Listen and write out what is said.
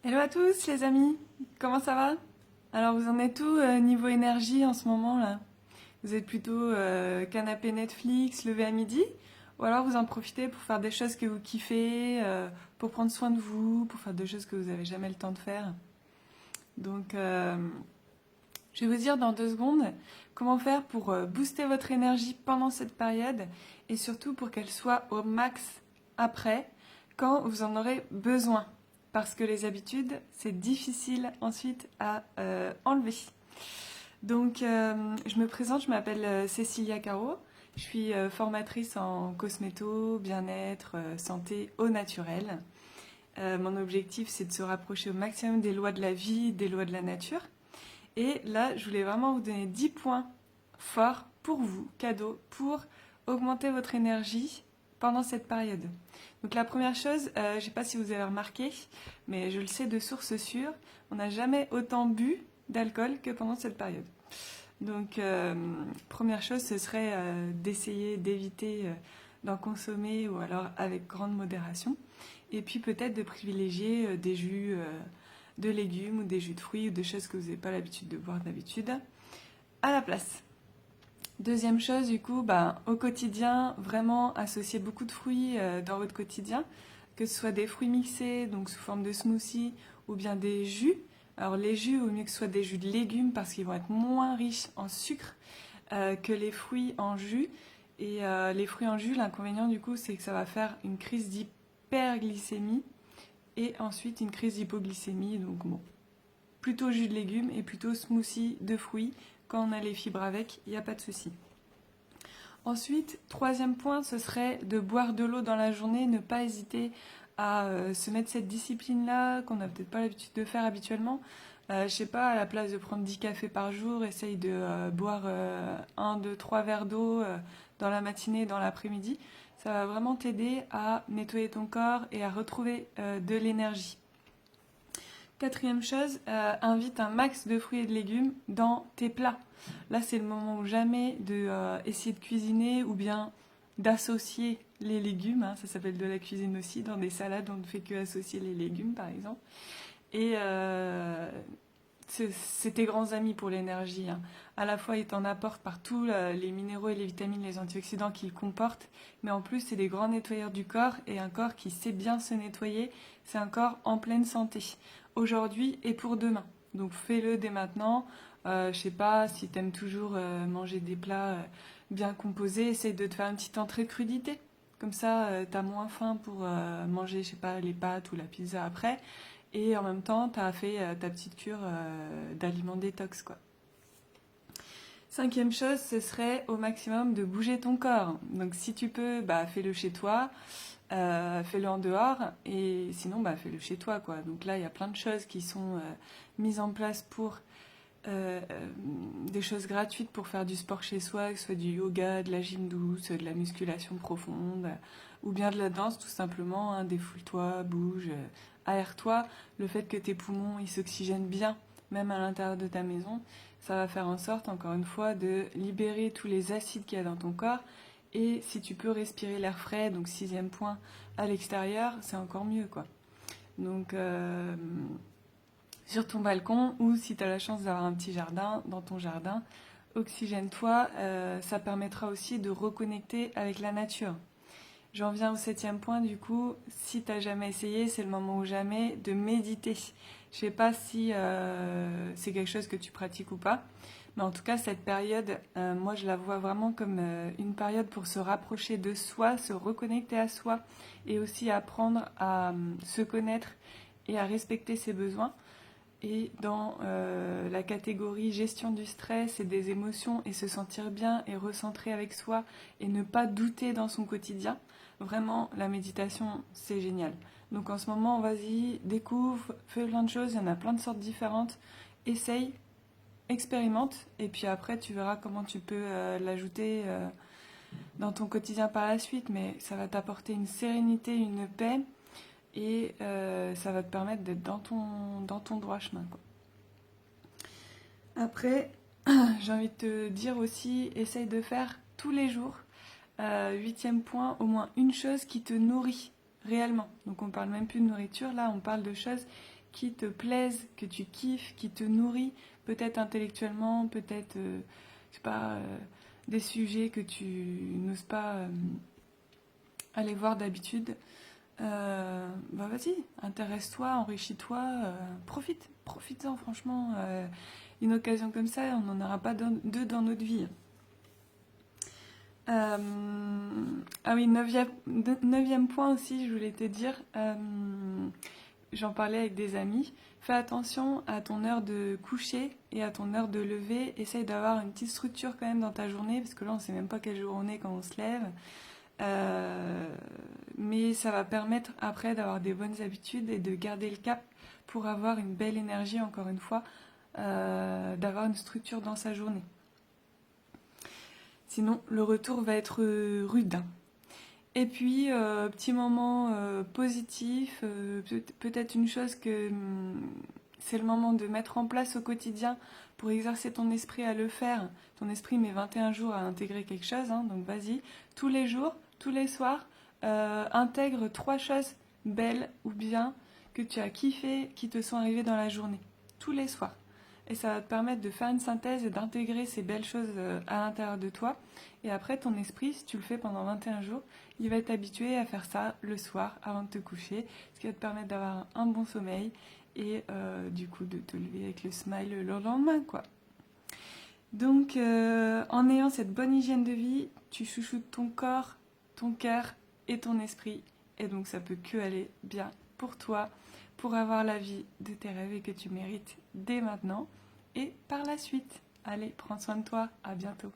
Hello à tous les amis, comment ça va? Alors vous en êtes où niveau énergie en ce moment là? Vous êtes plutôt canapé Netflix, levé à midi? Ou alors vous en profitez pour faire des choses que vous kiffez, pour prendre soin de vous, pour faire des choses que vous n'avez jamais le temps de faire? Donc je vais vous dire dans 2 secondes comment faire pour booster votre énergie pendant cette période et surtout pour qu'elle soit au max après, quand vous en aurez besoin. Parce que les habitudes, c'est difficile ensuite à enlever. Donc, je me présente, je m'appelle Cécilia Caro. Je suis formatrice en cosméto, bien-être, santé au naturel. Mon objectif, c'est de se rapprocher au maximum des lois de la vie, des lois de la nature. Et là, je voulais vraiment vous donner 10 points forts pour vous, cadeaux, pour augmenter votre énergie pendant cette période. Donc la première chose, je ne sais pas si vous avez remarqué, mais je le sais de source sûre, on n'a jamais autant bu d'alcool que pendant cette période. Donc première chose, ce serait d'essayer d'éviter d'en consommer ou alors avec grande modération. Et puis peut-être de privilégier des jus de légumes ou des jus de fruits ou des choses que vous n'avez pas l'habitude de boire d'habitude à la place. Deuxième chose, du coup, au quotidien, vraiment associer beaucoup de fruits dans votre quotidien, que ce soit des fruits mixés, donc sous forme de smoothie, ou bien des jus. Alors les jus, au mieux que ce soit des jus de légumes, parce qu'ils vont être moins riches en sucre que les fruits en jus. Et les fruits en jus, l'inconvénient du coup, c'est que ça va faire une crise d'hyperglycémie et ensuite une crise d'hypoglycémie. Donc bon, plutôt jus de légumes et plutôt smoothie de fruits. Quand on a les fibres avec, il n'y a pas de souci. Ensuite, troisième point, ce serait de boire de l'eau dans la journée, ne pas hésiter à se mettre cette discipline-là, qu'on n'a peut-être pas l'habitude de faire habituellement. Je sais pas, à la place de prendre 10 cafés par jour, essaye de boire 1, 2, 3 verres d'eau dans la matinée et dans l'après-midi. Ça va vraiment t'aider à nettoyer ton corps et à retrouver de l'énergie. Quatrième chose, invite un max de fruits et de légumes dans tes plats. Là, c'est le moment ou jamais de essayer de cuisiner ou bien d'associer les légumes. Ça s'appelle de la cuisine aussi. Dans des salades, on ne fait que associer les légumes, par exemple. Et c'est tes grands amis pour l'énergie. À la fois, ils t'en apportent par tous les minéraux et les vitamines, les antioxydants qu'ils comportent, mais en plus, c'est des grands nettoyeurs du corps, et un corps qui sait bien se nettoyer, c'est un corps en pleine santé, aujourd'hui et pour demain. Donc fais-le dès maintenant. Je sais pas, si t'aimes toujours manger des plats bien composés, essaye de te faire une petite entrée de crudité. Comme ça, t'as moins faim pour manger, je sais pas, les pâtes ou la pizza après. Et en même temps, tu as fait ta petite cure d'aliments détox, quoi. Cinquième chose, ce serait au maximum de bouger ton corps. Donc si tu peux, fais-le chez toi, fais-le en dehors, et sinon, fais-le chez toi, quoi. Donc là, il y a plein de choses qui sont mises en place pour des choses gratuites pour faire du sport chez soi, que ce soit du yoga, de la gym douce, de la musculation profonde, ou bien de la danse tout simplement. Défoule-toi, bouge, aère-toi. Le fait que tes poumons ils s'oxygènent bien, même à l'intérieur de ta maison, ça va faire en sorte, encore une fois, de libérer tous les acides qu'il y a dans ton corps. Et si tu peux respirer l'air frais, donc sixième point, à l'extérieur, c'est encore mieux, quoi. Donc sur ton balcon, ou si tu as la chance d'avoir un petit jardin, dans ton jardin, oxygène-toi, ça permettra aussi de reconnecter avec la nature. J'en viens au septième point, du coup, si tu n'as jamais essayé, c'est le moment ou jamais de méditer. Je ne sais pas si c'est quelque chose que tu pratiques ou pas, mais en tout cas, cette période, moi je la vois vraiment comme une période pour se rapprocher de soi, se reconnecter à soi, et aussi apprendre à se connaître et à respecter ses besoins. Et dans la catégorie gestion du stress et des émotions, et se sentir bien et recentrer avec soi et ne pas douter dans son quotidien, vraiment la méditation c'est génial. Donc en ce moment, vas-y, découvre, fais plein de choses, il y en a plein de sortes différentes, essaye, expérimente, et puis après tu verras comment tu peux l'ajouter dans ton quotidien par la suite, mais ça va t'apporter une sérénité, une paix, et ça va te permettre d'être dans ton droit chemin, quoi. Après, j'ai envie de te dire aussi, essaye de faire tous les jours, huitième point, au moins une chose qui te nourrit réellement. Donc on parle même plus de nourriture, là on parle de choses qui te plaisent, que tu kiffes, qui te nourrit, peut-être intellectuellement, peut-être, je sais pas, des sujets que tu n'oses pas aller voir d'habitude. Bah vas-y, intéresse-toi, enrichis-toi, profite-en franchement. Une occasion comme ça, on n'en aura pas deux dans notre vie. Ah oui, neuvième point aussi, je voulais te dire, j'en parlais avec des amis, fais attention à ton heure de coucher et à ton heure de lever, essaye d'avoir une petite structure quand même dans ta journée, parce que là on sait même pas quel jour on est quand on se lève. Mais ça va permettre après d'avoir des bonnes habitudes et de garder le cap pour avoir une belle énergie, encore une fois, d'avoir une structure dans sa journée. Sinon, le retour va être rude. Et puis, petit moment positif, peut-être une chose que c'est le moment de mettre en place au quotidien pour exercer ton esprit à le faire. Ton esprit met 21 jours à intégrer quelque chose, hein, donc vas-y, tous les jours, tous les soirs, intègre 3 choses belles ou bien que tu as kiffé, qui te sont arrivées dans la journée, tous les soirs. Et ça va te permettre de faire une synthèse et d'intégrer ces belles choses à l'intérieur de toi. Et après, ton esprit, si tu le fais pendant 21 jours, il va être habitué à faire ça le soir avant de te coucher, ce qui va te permettre d'avoir un bon sommeil et du coup de te lever avec le smile le lendemain, quoi. Donc, en ayant cette bonne hygiène de vie, tu chouchoutes ton corps, ton cœur et ton esprit. Et donc, ça peut que aller bien pour toi, pour avoir la vie de tes rêves et que tu mérites dès maintenant et par la suite. Allez, prends soin de toi, à bientôt.